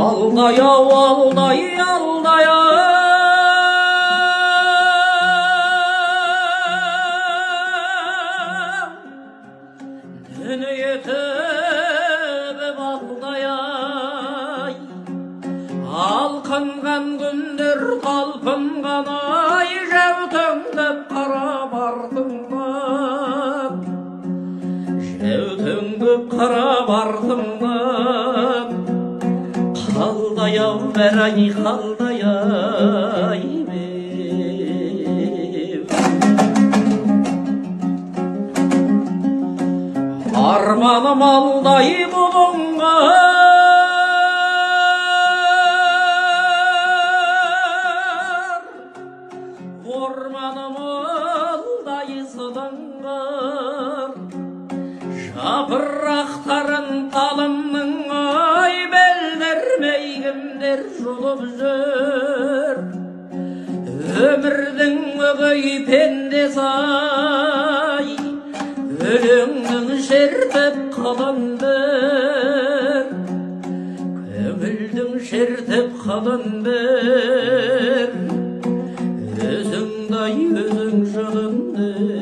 Alday-ау, алдай, алдай-ау, дүние төбіп алдай-ай, алқынған күндер талпынған-ай, жәутеңдеп қарап артыңнан, жәутеңдеп қарап артыңнан, қалдай-ау бәрай, қалдай-ай арманым алдай бұлыңғар, орманым алдай сылыңғар, жапырақтарын талымның ай белдермейгімдер жұлып жүр, өмірдің өгей пендесі-ай, өлеңнің шертіп қаландар, көңілдің шертіп қаландар, өзіңдай өзің жалындар.